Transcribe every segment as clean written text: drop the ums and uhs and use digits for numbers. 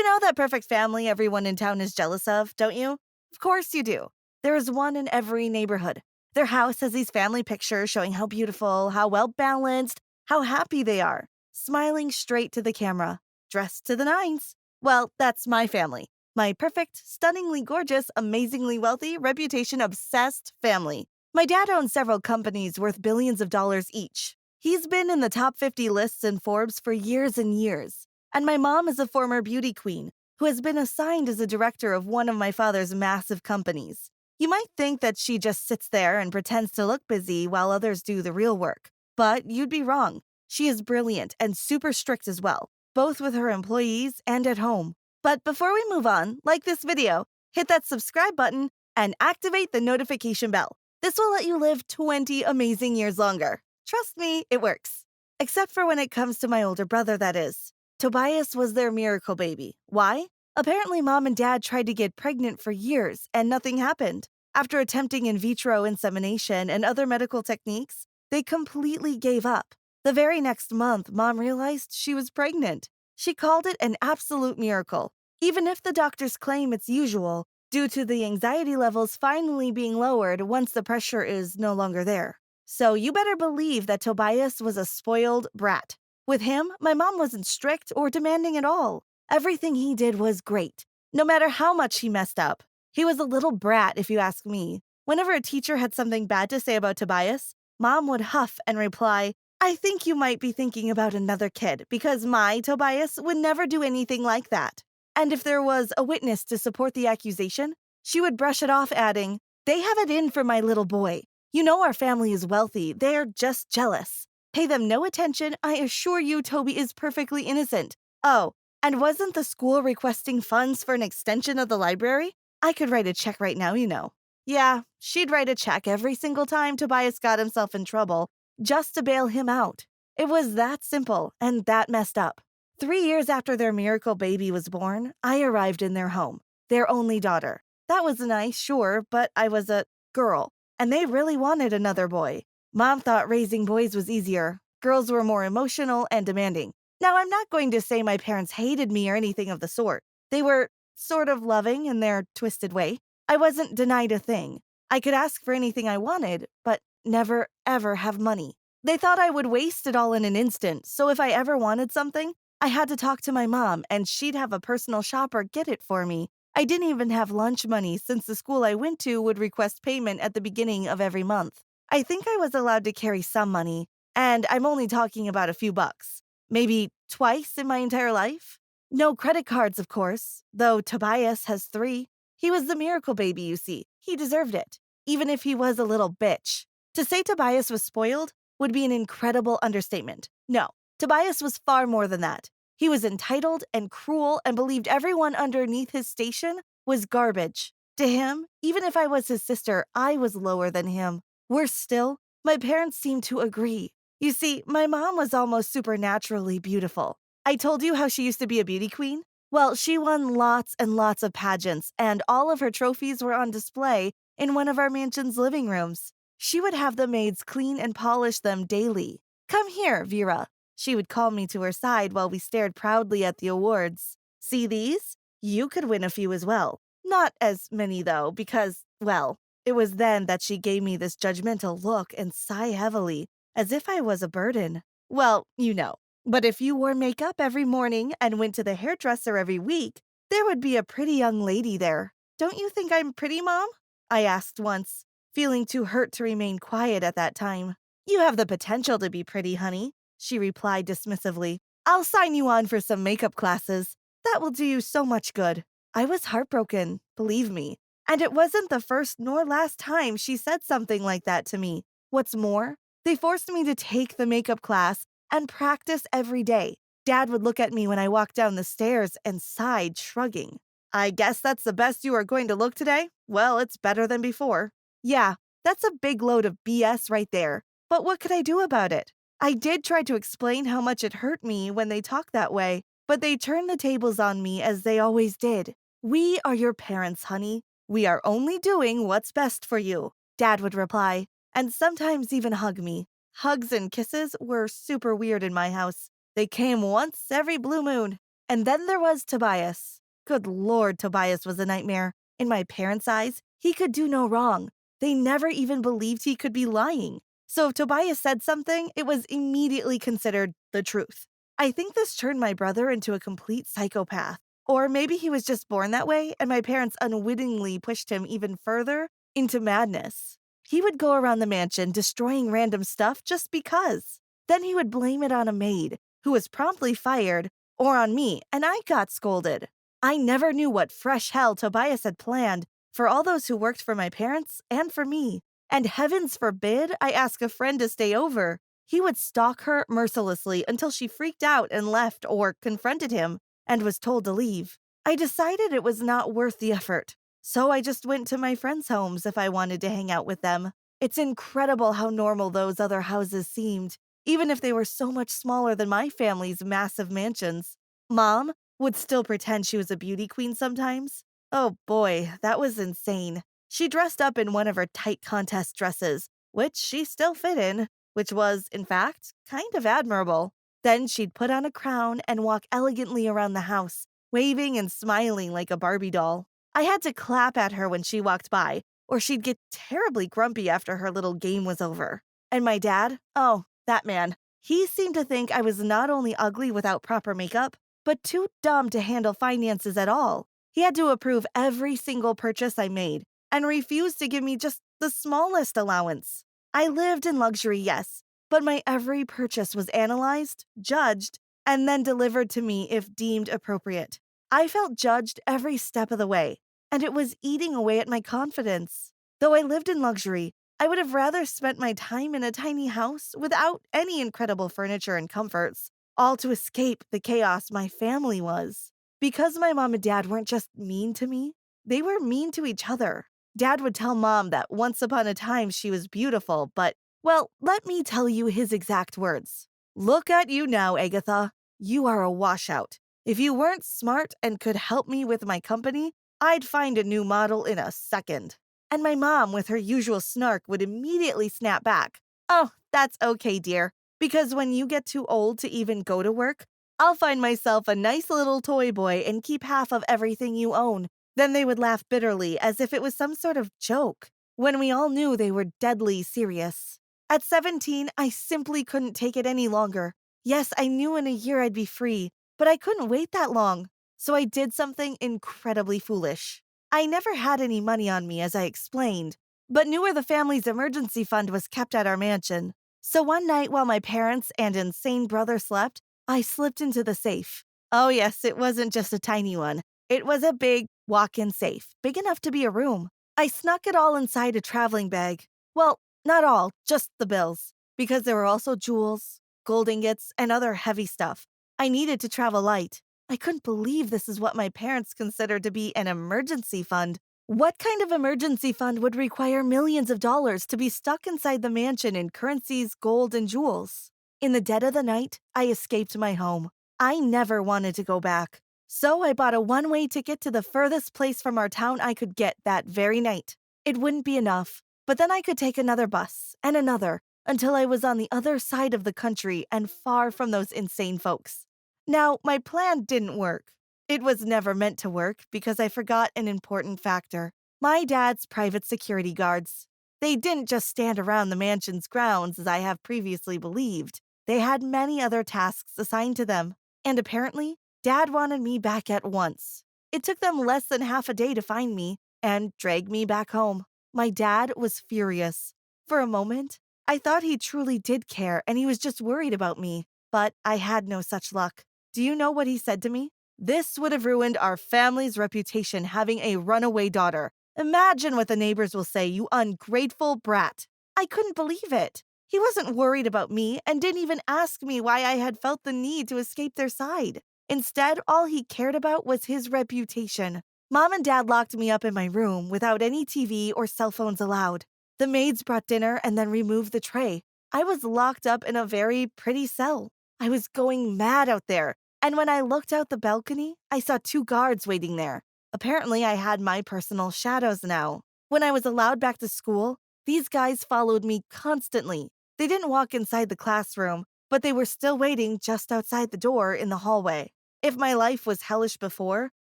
know that perfect family everyone in town is jealous of, don't you? Of course you do. There is one in every neighborhood. Their house has these family pictures showing how beautiful, how well balanced, how happy they are, smiling straight to the camera, dressed to the nines. Well, that's my family. My perfect, stunningly gorgeous, amazingly wealthy, reputation obsessed family. My dad owns several companies worth billions of dollars each. He's been in the top 50 lists in Forbes for years and years. And my mom is a former beauty queen who has been assigned as a director of one of my father's massive companies. You might think that she just sits there and pretends to look busy while others do the real work. But you'd be wrong. She is brilliant and super strict as well, both with her employees and at home. But before we move on, like this video, hit that subscribe button and activate the notification bell. This will let you live 20 amazing years longer. Trust me, it works. Except for when it comes to my older brother, that is. Tobias was their miracle baby. Why? Apparently, mom and dad tried to get pregnant for years and nothing happened. After attempting in vitro insemination and other medical techniques, they completely gave up. The very next month, mom realized she was pregnant. She called it an absolute miracle, even if the doctors claim it's usual, due to the anxiety levels finally being lowered once the pressure is no longer there. So you better believe that Tobias was a spoiled brat. With him, my mom wasn't strict or demanding at all. Everything he did was great, no matter how much he messed up. He was a little brat, if you ask me. Whenever a teacher had something bad to say about Tobias, mom would huff and reply, "I think you might be thinking about another kid, because my Tobias would never do anything like that." And if there was a witness to support the accusation, she would brush it off, adding, "They have it in for my little boy. You know our family is wealthy, they're just jealous. Pay them no attention, I assure you Toby is perfectly innocent. Oh, and wasn't the school requesting funds for an extension of the library? I could write a check right now, you know." Yeah, she'd write a check every single time Tobias got himself in trouble, just to bail him out. It was that simple and that messed up. 3 years after their miracle baby was born, I arrived in their home, their only daughter. That was nice, sure, but I was a girl, and they really wanted another boy. Mom thought raising boys was easier. Girls were more emotional and demanding. Now, I'm not going to say my parents hated me or anything of the sort. They were sort of loving in their twisted way. I wasn't denied a thing. I could ask for anything I wanted, but never, ever have money. They thought I would waste it all in an instant, so if I ever wanted something, I had to talk to my mom, and she'd have a personal shopper get it for me. I didn't even have lunch money since the school I went to would request payment at the beginning of every month. I think I was allowed to carry some money, and I'm only talking about a few bucks. Maybe twice in my entire life? No credit cards, of course, though Tobias has 3. He was the miracle baby, you see. He deserved it, even if he was a little bitch. To say Tobias was spoiled would be an incredible understatement. No, Tobias was far more than that. He was entitled and cruel and believed everyone underneath his station was garbage. To him, even if I was his sister, I was lower than him. Worse still, my parents seemed to agree. You see, my mom was almost supernaturally beautiful. I told you how she used to be a beauty queen? Well, she won lots and lots of pageants, and all of her trophies were on display in one of our mansion's living rooms. She would have the maids clean and polish them daily. "Come here, Vera." She would call me to her side while we stared proudly at the awards. "See these? You could win a few as well. Not as many, though, because, well, it was then that she gave me this judgmental look and sigh heavily, as if I was a burden. Well, you know. But if you wore makeup every morning and went to the hairdresser every week, there would be a pretty young lady there. Don't you think I'm pretty, Mom?" I asked once, feeling too hurt to remain quiet at that time. "You have the potential to be pretty, honey," she replied dismissively. "I'll sign you on for some makeup classes. That will do you so much good." I was heartbroken, believe me. And it wasn't the first nor last time she said something like that to me. What's more, they forced me to take the makeup class and practice every day. Dad would look at me when I walked down the stairs and sighed, shrugging. "I guess that's the best you are going to look today? Well, it's better than before." Yeah, that's a big load of BS right there. But what could I do about it? I did try to explain how much it hurt me when they talked that way, but they turned the tables on me as they always did. "We are your parents, honey. We are only doing what's best for you," Dad would reply, and sometimes even hug me. Hugs and kisses were super weird in my house. They came once every blue moon. And then there was Tobias. Good Lord, Tobias was a nightmare. In my parents' eyes, he could do no wrong. They never even believed he could be lying. So if Tobias said something, it was immediately considered the truth. I think this turned my brother into a complete psychopath. Or maybe he was just born that way and my parents unwittingly pushed him even further into madness. He would go around the mansion destroying random stuff just because. Then he would blame it on a maid, who was promptly fired, or on me, and I got scolded. I never knew what fresh hell Tobias had planned for all those who worked for my parents and for me. And heavens forbid I ask a friend to stay over. He would stalk her mercilessly until she freaked out and left or confronted him and was told to leave. I decided it was not worth the effort, so I just went to my friends' homes if I wanted to hang out with them. It's incredible how normal those other houses seemed, even if they were so much smaller than my family's massive mansions. Mom would still pretend she was a beauty queen sometimes. Oh boy, that was insane. She dressed up in one of her tight contest dresses, which she still fit in, which was, in fact, kind of admirable. Then she'd put on a crown and walk elegantly around the house, waving and smiling like a Barbie doll. I had to clap at her when she walked by, or she'd get terribly grumpy after her little game was over. And my dad? Oh, that man. He seemed to think I was not only ugly without proper makeup, but too dumb to handle finances at all. He had to approve every single purchase I made and refused to give me just the smallest allowance. I lived in luxury, yes, but my every purchase was analyzed, judged, and then delivered to me if deemed appropriate. I felt judged every step of the way, and it was eating away at my confidence. Though I lived in luxury, I would have rather spent my time in a tiny house without any incredible furniture and comforts, all to escape the chaos my family was. Because my mom and dad weren't just mean to me, they were mean to each other. Dad would tell mom that once upon a time she was beautiful, but, well, let me tell you his exact words. Look at you now, Agatha. You are a washout. If you weren't smart and could help me with my company, I'd find a new model in a second. And my mom, with her usual snark, would immediately snap back. Oh, that's okay, dear, because when you get too old to even go to work, I'll find myself a nice little toy boy and keep half of everything you own. Then they would laugh bitterly as if it was some sort of joke, when we all knew they were deadly serious. At 17, I simply couldn't take it any longer. Yes, I knew in a year I'd be free, but I couldn't wait that long. So I did something incredibly foolish. I never had any money on me, as I explained, but knew where the family's emergency fund was kept at our mansion. So one night while my parents and insane brother slept, I slipped into the safe. Oh yes, it wasn't just a tiny one. It was a big walk-in safe, big enough to be a room. I snuck it all inside a traveling bag. Well, not all, just the bills, because there were also jewels, gold ingots, and other heavy stuff. I needed to travel light. I couldn't believe this is what my parents considered to be an emergency fund. What kind of emergency fund would require millions of dollars to be stuck inside the mansion in currencies, gold, and jewels? In the dead of the night, I escaped my home. I never wanted to go back. So I bought a one-way ticket to the furthest place from our town I could get that very night. It wouldn't be enough, but then I could take another bus and another until I was on the other side of the country and far from those insane folks. Now, my plan didn't work. It was never meant to work because I forgot an important factor. My dad's private security guards. They didn't just stand around the mansion's grounds as I have previously believed. They had many other tasks assigned to them. And apparently, Dad wanted me back at once. It took them less than half a day to find me and drag me back home. My dad was furious. For a moment, I thought he truly did care and he was just worried about me. But I had no such luck. Do you know what he said to me? This would have ruined our family's reputation having a runaway daughter. Imagine what the neighbors will say, you ungrateful brat. I couldn't believe it. He wasn't worried about me and didn't even ask me why I had felt the need to escape their side. Instead, all he cared about was his reputation. Mom and Dad locked me up in my room without any TV or cell phones allowed. The maids brought dinner and then removed the tray. I was locked up in a very pretty cell. I was going mad out there, and when I looked out the balcony, I saw two guards waiting there. Apparently, I had my personal shadows now. When I was allowed back to school, these guys followed me constantly. They didn't walk inside the classroom, but they were still waiting just outside the door in the hallway. If my life was hellish before,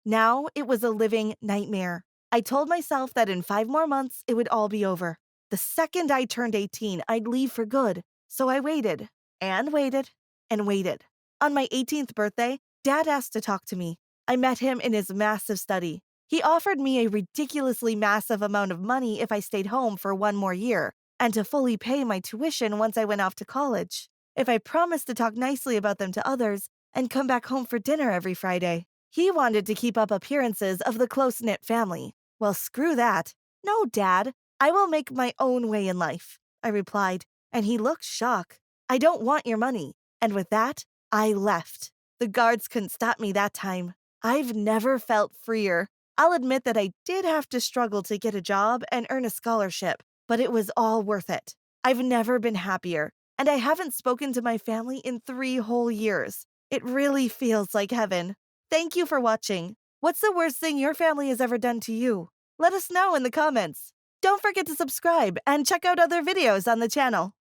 now it was a living nightmare. I told myself that in 5 more months, it would all be over. The second I turned 18, I'd leave for good. So I waited and waited and waited. On my 18th birthday, Dad asked to talk to me. I met him in his massive study. He offered me a ridiculously massive amount of money if I stayed home for 1 more year, and to fully pay my tuition once I went off to college, if I promised to talk nicely about them to others and come back home for dinner every Friday. He wanted to keep up appearances of the close-knit family. Well, screw that. No, Dad, I will make my own way in life, I replied, and he looked shocked. I don't want your money. And with that, I left. The guards couldn't stop me that time. I've never felt freer. I'll admit that I did have to struggle to get a job and earn a scholarship, but it was all worth it. I've never been happier, and I haven't spoken to my family in 3 whole years. It really feels like heaven. Thank you for watching. What's the worst thing your family has ever done to you? Let us know in the comments. Don't forget to subscribe and check out other videos on the channel.